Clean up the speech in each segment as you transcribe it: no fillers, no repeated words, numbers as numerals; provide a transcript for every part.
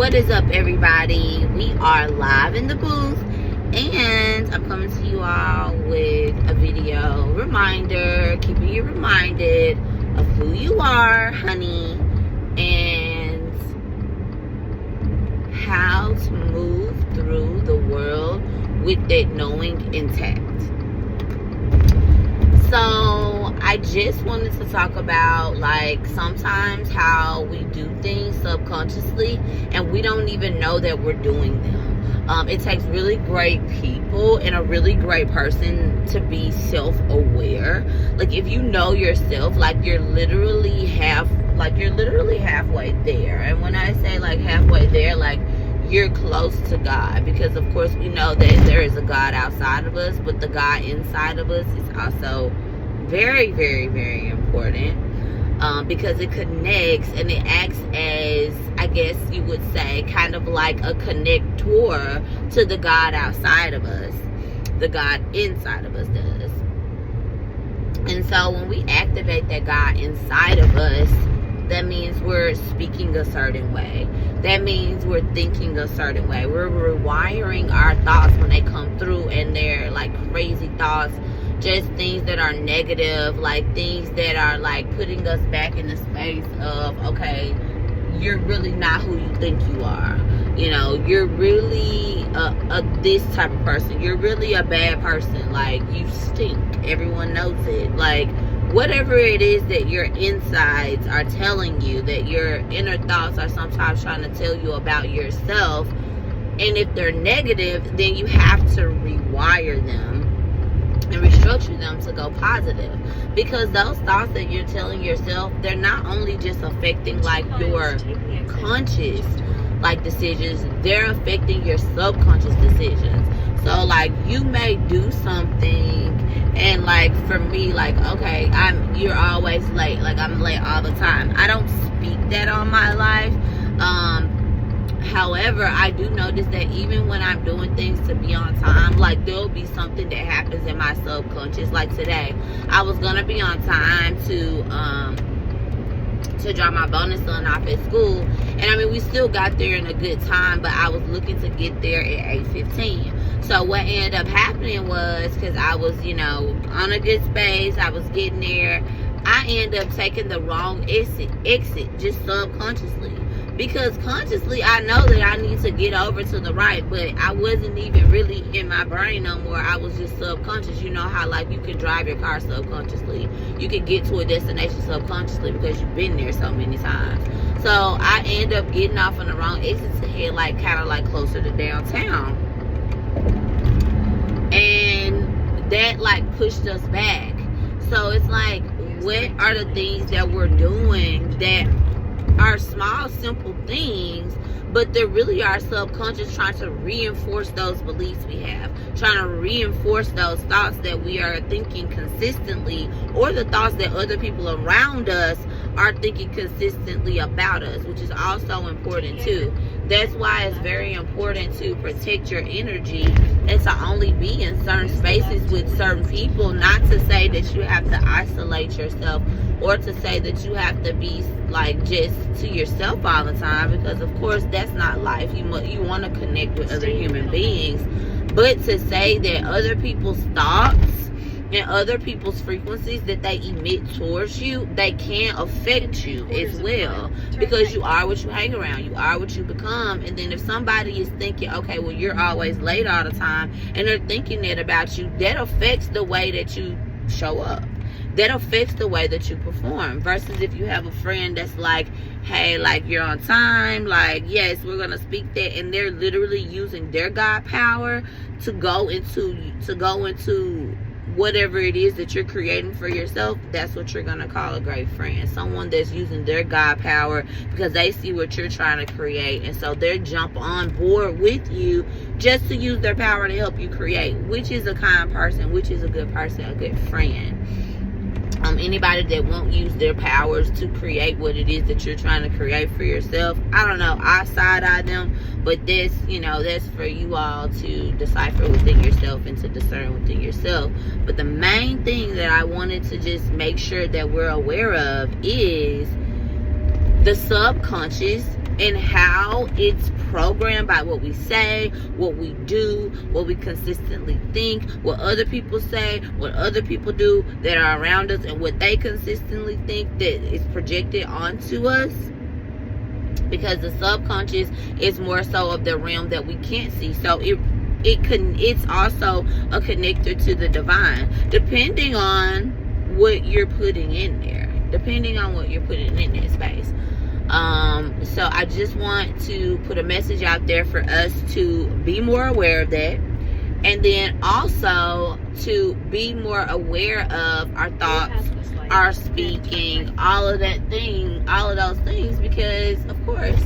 What is up, everybody? We are live in the booth, and I'm coming to you all with a video reminder, keeping you reminded of who you are, honey, and how to move through the world with that knowing intact. So I just wanted to talk about, like, sometimes how we do things subconsciously and we don't even know that we're doing them. It takes really great people and a really great person to be self-aware. Like, if you know yourself, like, you're literally halfway there. And when I say like halfway there, like, you're close to God, because of course we know that there is a God outside of us, but the God inside of us is also very, very, very important, because it connects and it acts as, I guess you would say, kind of like a connector to the God outside of us. The God inside of us does. And so when we activate that God inside of us, that means we're speaking a certain way. That means we're thinking a certain way. We're rewiring our thoughts when they come through, and they're like crazy thoughts, just things that are negative, like things that are like putting us back in the space of, okay, you're really not who you think you are. You know, you're really this type of person. You're really a bad person. Like, you stink. Everyone knows it. Like, whatever it is that your insides are telling you, that your inner thoughts are sometimes trying to tell you about yourself, and if they're negative, then you have to rewire them and restructure them to go positive. Because those thoughts that you're telling yourself, they're not only just affecting like your conscious like decisions, they're affecting your subconscious decisions. So like, you may do something, and like for me, like, okay, you're always late. Like, I'm late all the time. I don't speak that on my life. However, I do notice that even when I'm doing things to be on time, like, there'll be something that happens in my subconscious. Like today, I was gonna be on time to drop my bonus son off at school, and I mean, we still got there in a good time, but I was looking to get there at 8:15. So what ended up happening was, because I was, you know, on a good space, I was getting there, I ended up taking the wrong exit just subconsciously. Because consciously, I know that I need to get over to the right, but I wasn't even really in my brain no more. I was just subconscious. You know how, like, you can drive your car subconsciously. You can get to a destination subconsciously because you've been there so many times. So I ended up getting off on the wrong exit to head, like, kind of like closer to downtown. And that, like, pushed us back. So it's like, what are the things that we're doing that are small, simple things, but they really are subconscious, trying to reinforce those beliefs we have, trying to reinforce those thoughts that we are thinking consistently, or the thoughts that other people around us are thinking consistently about us, which is also important too. That's why it's very important to protect your energy and to only be in certain spaces with certain people. Not to say that you have to isolate yourself, or to say that you have to be like just to yourself all the time, because of course that's not life. You want to connect with other human beings, but to say that other people's thoughts and other people's frequencies that they emit towards you, they can affect you as well, because you are what you hang around, you are what you become. And then if somebody is thinking, okay, well, you're always late all the time, and they're thinking that about you, that affects the way that you show up. That affects the way that you perform. Versus if you have a friend that's like, hey, like, you're on time, like, yes, we're gonna speak that, and they're literally using their God power to go into whatever it is that you're creating for yourself. That's what you're gonna call a great friend. Someone that's using their God power because they see what you're trying to create, and so they jump on board with you just to use their power to help you create, which is a kind person, which is a good person, a good friend. Anybody that won't use their powers to create what it is that you're trying to create for yourself, I don't know, I side-eye them, but this, you know, that's for you all to decipher within yourself and to discern within yourself. But the main thing that I wanted to just make sure that we're aware of is the subconscious and how it's programmed by what we say, what we do, what we consistently think, what other people say, what other people do that are around us, and what they consistently think that is projected onto us. Because the subconscious is more so of the realm that we can't see. So it's also a connector to the divine, depending on what you're putting in there. Depending on what you're putting in that space. So I just want to put a message out there for us to be more aware of that. And then also to be more aware of our thoughts, our speaking, all of those things, because of course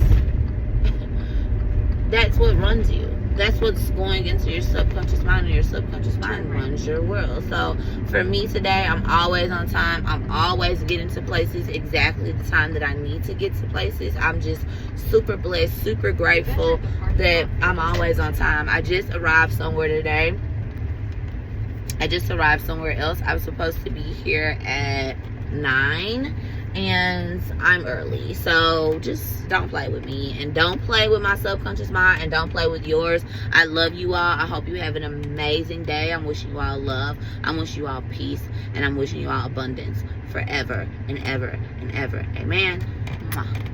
that's what runs you. That's what's going into your subconscious mind, and your subconscious mind runs your world. So for me today, I'm always on time. I'm always getting to places exactly the time that I need to get to places. I'm just super blessed, super grateful that I'm always on time. I just arrived somewhere today. I just arrived somewhere else. I was supposed to be here at 9, and I'm early. So just don't play with me, and don't play with my subconscious mind, and don't play with yours. I love you all. I hope you have an amazing day. I'm wishing you all love. I'm wishing you all peace, and I'm wishing you all abundance forever and ever and ever. Amen. Mwah.